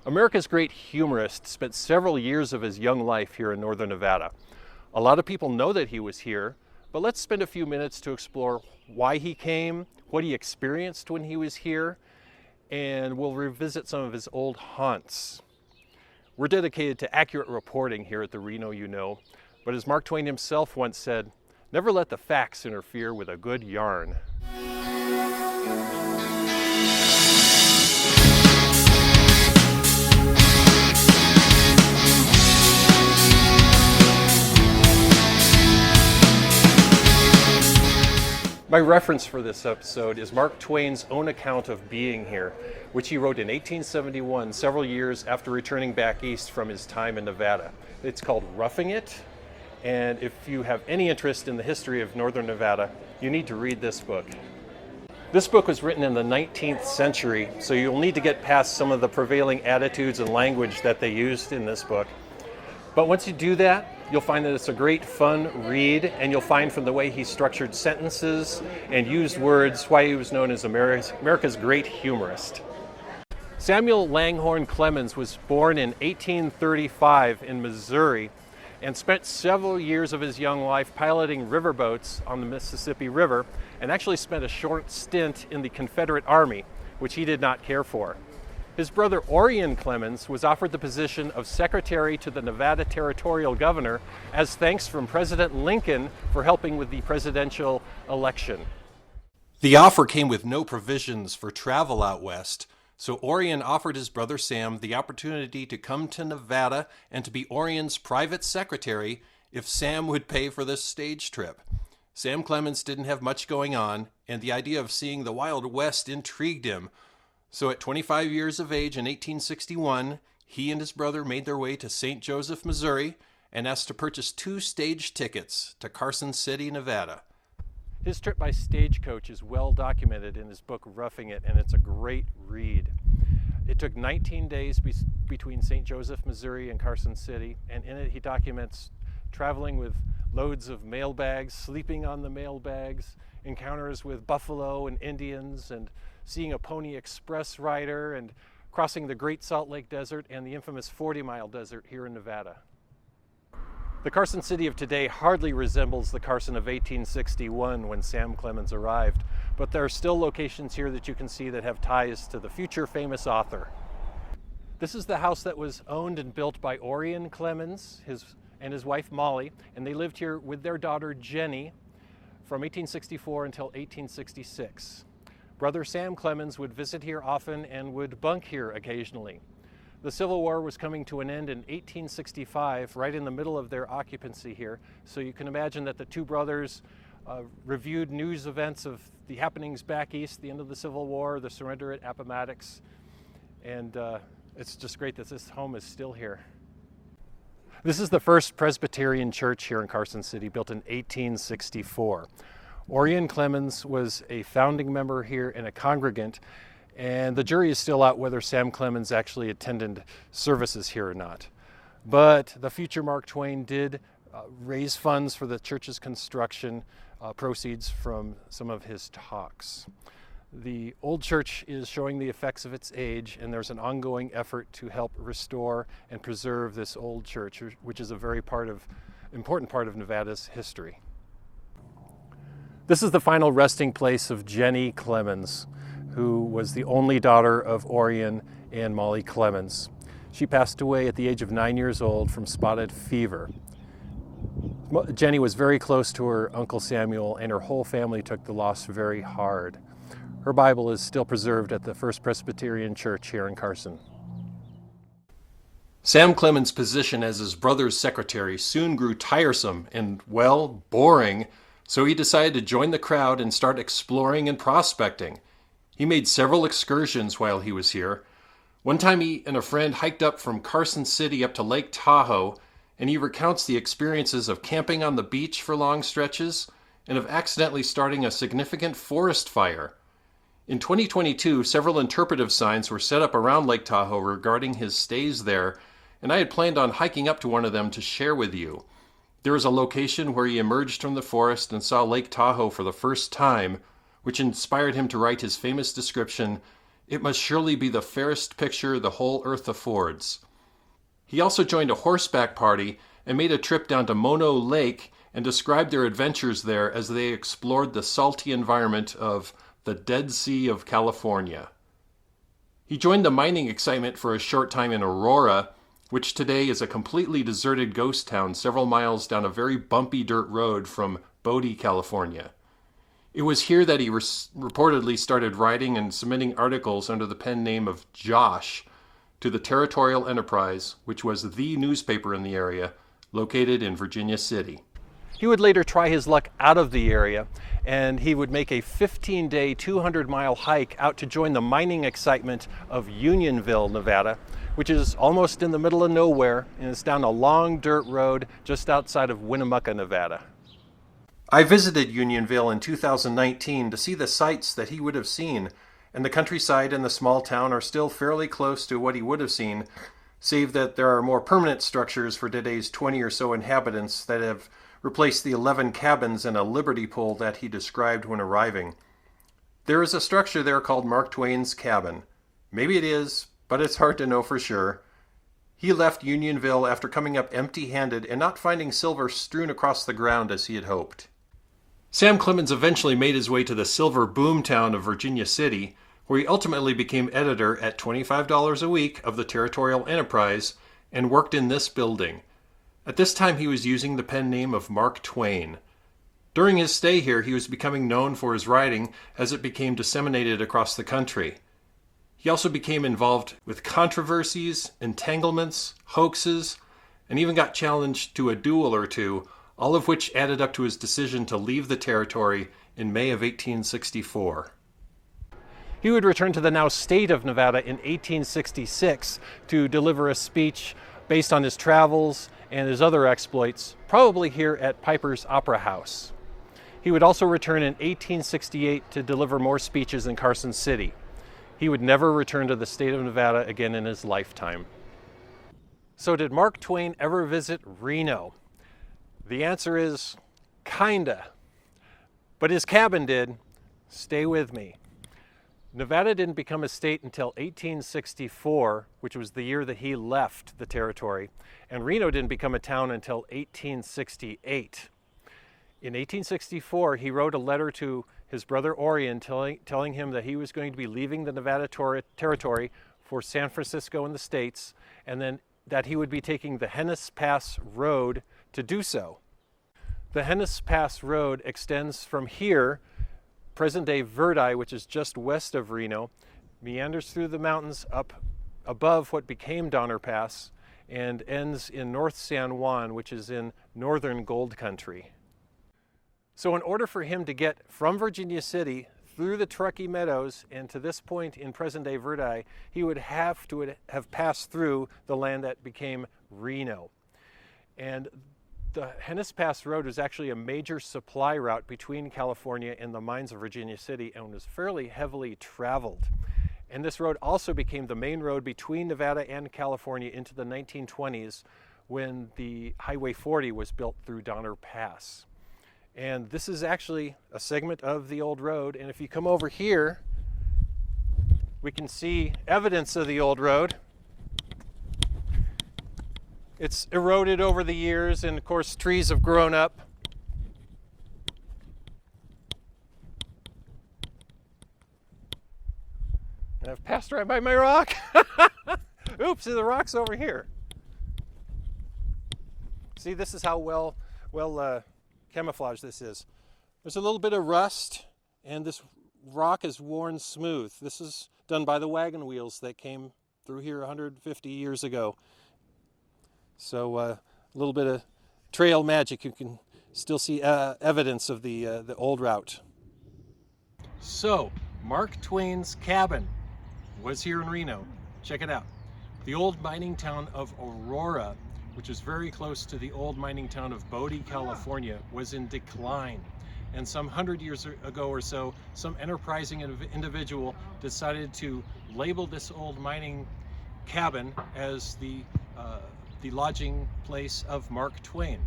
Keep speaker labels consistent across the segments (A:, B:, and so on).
A: America's great humorist spent several years of his young life here in northern Nevada. A lot of people know that he was here, but let's spend a few minutes to explore why he came, what he experienced when he was here, and we'll revisit some of his old haunts. We're dedicated to accurate reporting here at the Reno You Know, but as Mark Twain himself once said, never let the facts interfere with a good yarn. My reference for this episode is Mark Twain's own account of being here, which he wrote in 1871, several years after returning back east from his time in Nevada. It's called Roughing It, and if you have any interest in the history of northern Nevada, you need to read this book. This book was written in the 19th century, so you'll need to get past some of the prevailing attitudes and language that they used in this book. But once you do that, you'll find that it's a great fun read, and you'll find from the way he structured sentences and used words why he was known as America's great humorist. Samuel Langhorne Clemens was born in 1835 in Missouri and spent several years of his young life piloting riverboats on the Mississippi River, and actually spent a short stint in the Confederate Army, which he did not care for. His brother Orion Clemens was offered the position of secretary to the Nevada territorial governor as thanks from President Lincoln for helping with the presidential election. The offer came with no provisions for travel out west, so Orion offered his brother Sam the opportunity to come to Nevada and to be Orion's private secretary if Sam would pay for this stage trip. Sam Clemens didn't have much going on, and the idea of seeing the Wild West intrigued him. So at 25 years of age in 1861, he and his brother made their way to St. Joseph, Missouri, and asked to purchase 2 stage tickets to Carson City, Nevada. His trip by stagecoach is well documented in his book Roughing It, and it's a great read. It took 19 days between St. Joseph, Missouri and Carson City, and in it he documents traveling with loads of mail bags, sleeping on the mail bags, encounters with buffalo and Indians, and seeing a Pony Express rider, and crossing the Great Salt Lake Desert and the infamous 40-mile desert here in Nevada. The Carson City of today hardly resembles the Carson of 1861 when Sam Clemens arrived, but there are still locations here that you can see that have ties to the future famous author. This is the house that was owned and built by Orion Clemens and his wife Molly, and they lived here with their daughter Jenny from 1864 until 1866. Brother Sam Clemens would visit here often and would bunk here occasionally. The Civil War was coming to an end in 1865, right in the middle of their occupancy here, so you can imagine that the two brothers reviewed news events of the happenings back east, the end of the Civil War, the surrender at Appomattox, and it's just great that this home is still here. This is the first Presbyterian church here in Carson City, built in 1864. Orion Clemens was a founding member here and a congregant, and the jury is still out whether Sam Clemens actually attended services here or not. But the future Mark Twain did raise funds for the church's construction, proceeds from some of his talks. The old church is showing the effects of its age, and there's an ongoing effort to help restore and preserve this old church, which is a very important part of Nevada's history. This is the final resting place of Jenny Clemens, who was the only daughter of Orion and Molly Clemens. She passed away at the age of 9 years old from spotted fever. Jenny was very close to her Uncle Samuel, and her whole family took the loss very hard. Her Bible is still preserved at the First Presbyterian Church here in Carson. Sam Clemens' position as his brother's secretary soon grew tiresome and, well, boring, so he decided to join the crowd and start exploring and prospecting. He made several excursions while he was here. One time he and a friend hiked up from Carson City up to Lake Tahoe, and he recounts the experiences of camping on the beach for long stretches and of accidentally starting a significant forest fire. In 2022, several interpretive signs were set up around Lake Tahoe regarding his stays there, and I had planned on hiking up to one of them to share with you. There is a location where he emerged from the forest and saw Lake Tahoe for the first time, which inspired him to write his famous description, It must surely be the fairest picture the whole earth affords. He also joined a horseback party and made a trip down to Mono Lake and described their adventures there as they explored the salty environment of the Dead Sea of California. He joined the mining excitement for a short time in Aurora, which today is a completely deserted ghost town several miles down a very bumpy dirt road from Bodie, California. It was here that he reportedly started writing and submitting articles under the pen name of Josh to the Territorial Enterprise, which was the newspaper in the area, located in Virginia City. He would later try his luck out of the area, and he would make a 15-day, 200-mile hike out to join the mining excitement of Unionville, Nevada, which is almost in the middle of nowhere, and it's down a long dirt road just outside of Winnemucca, Nevada. I visited Unionville in 2019 to see the sights that he would have seen, and the countryside and the small town are still fairly close to what he would have seen, save that there are more permanent structures for today's 20 or so inhabitants that have replaced the 11 cabins and a liberty pole that he described when arriving. There is a structure there called Mark Twain's cabin. Maybe it is, but it's hard to know for sure. He left Unionville after coming up empty-handed and not finding silver strewn across the ground as he had hoped. Sam Clemens eventually made his way to the silver boom town of Virginia City, where he ultimately became editor at $25 a week of the Territorial Enterprise and worked in this building. At this time he was using the pen name of Mark Twain. During his stay here, he was becoming known for his writing as it became disseminated across the country. He also became involved with controversies, entanglements, hoaxes, and even got challenged to a duel or two, all of which added up to his decision to leave the territory in May of 1864. He would return to the now state of Nevada in 1866 to deliver a speech based on his travels and his other exploits, probably here at Piper's Opera House. He would also return in 1868 to deliver more speeches in Carson City. He would never return to the state of Nevada again in his lifetime. So did Mark Twain ever visit Reno? The answer is kinda. But his cabin did. Stay with me. Nevada didn't become a state until 1864, which was the year that he left the territory, and Reno didn't become a town until 1868. In 1864, he wrote a letter to his brother Orion telling him that he was going to be leaving the Nevada territory for San Francisco and the States, and then that he would be taking the Hennis Pass Road to do so. The Hennis Pass Road extends from here, present-day Verdi, which is just west of Reno, meanders through the mountains up above what became Donner Pass, and ends in North San Juan, which is in northern gold country. So in order for him to get from Virginia City through the Truckee Meadows and to this point in present-day Verdi, he would have to have passed through the land that became Reno. And the Hennis Pass Road was actually a major supply route between California and the mines of Virginia City and was fairly heavily traveled. And this road also became the main road between Nevada and California into the 1920s when the Highway 40 was built through Donner Pass. And this is actually a segment of the old road. And if you come over here, we can see evidence of the old road. It's eroded over the years, and of course trees have grown up. And I've passed right by my rock. Oops, the rock's over here. See, this is how well camouflaged this is. There's a little bit of rust, and this rock is worn smooth. This is done by the wagon wheels that came through here 150 years ago. So a little bit of trail magic. You can still see evidence of the old route. So Mark Twain's cabin was here in Reno. Check it out. The old mining town of Aurora, which is very close to the old mining town of Bodie, California, was in decline. And some 100 years ago or so, some enterprising individual decided to label this old mining cabin as the lodging place of Mark Twain.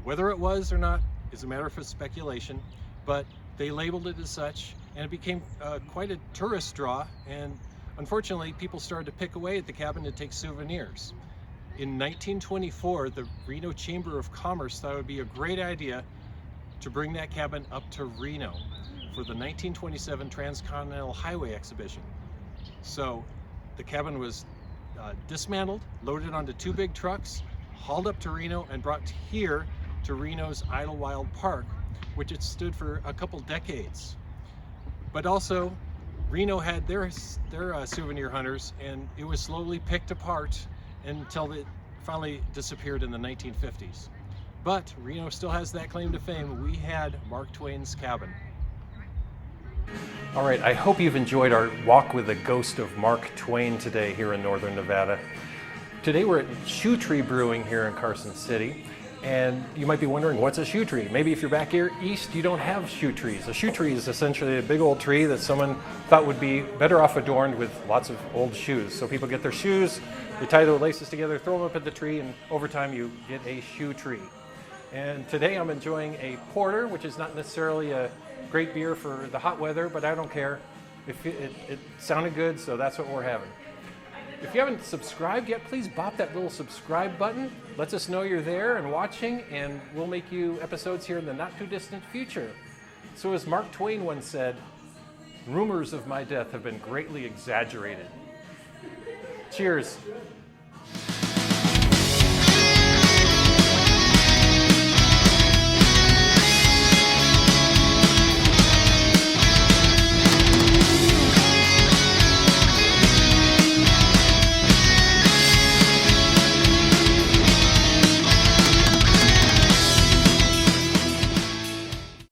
A: Whether it was or not is a matter of speculation, but they labeled it as such, and it became quite a tourist draw, and unfortunately people started to pick away at the cabin to take souvenirs. In 1924, the Reno Chamber of Commerce thought it would be a great idea to bring that cabin up to Reno for the 1927 Transcontinental Highway exhibition. So the cabin was dismantled, loaded onto 2 big trucks, hauled up to Reno, and brought here to Reno's Idlewild Park, which it stood for a couple decades. But also, Reno had their souvenir hunters, and it was slowly picked apart until it finally disappeared in the 1950s. But Reno still has that claim to fame. We had Mark Twain's cabin. All right, I hope you've enjoyed our walk with the ghost of Mark Twain today here in Northern Nevada. Today we're at Shoetree Brewing here in Carson City, and you might be wondering, what's a shoe tree? Maybe if you're back here east, you don't have shoe trees. A shoe tree is essentially a big old tree that someone thought would be better off adorned with lots of old shoes. So people get their shoes, they tie their laces together, throw them up at the tree, and over time you get a shoe tree. And today I'm enjoying a porter, which is not necessarily a great beer for the hot weather, but I don't care. It sounded good, so that's what we're having. If you haven't subscribed yet, please bop that little subscribe button. Lets us know you're there and watching, and we'll make you episodes here in the not too distant future. So as Mark Twain once said, rumors of my death have been greatly exaggerated. Cheers.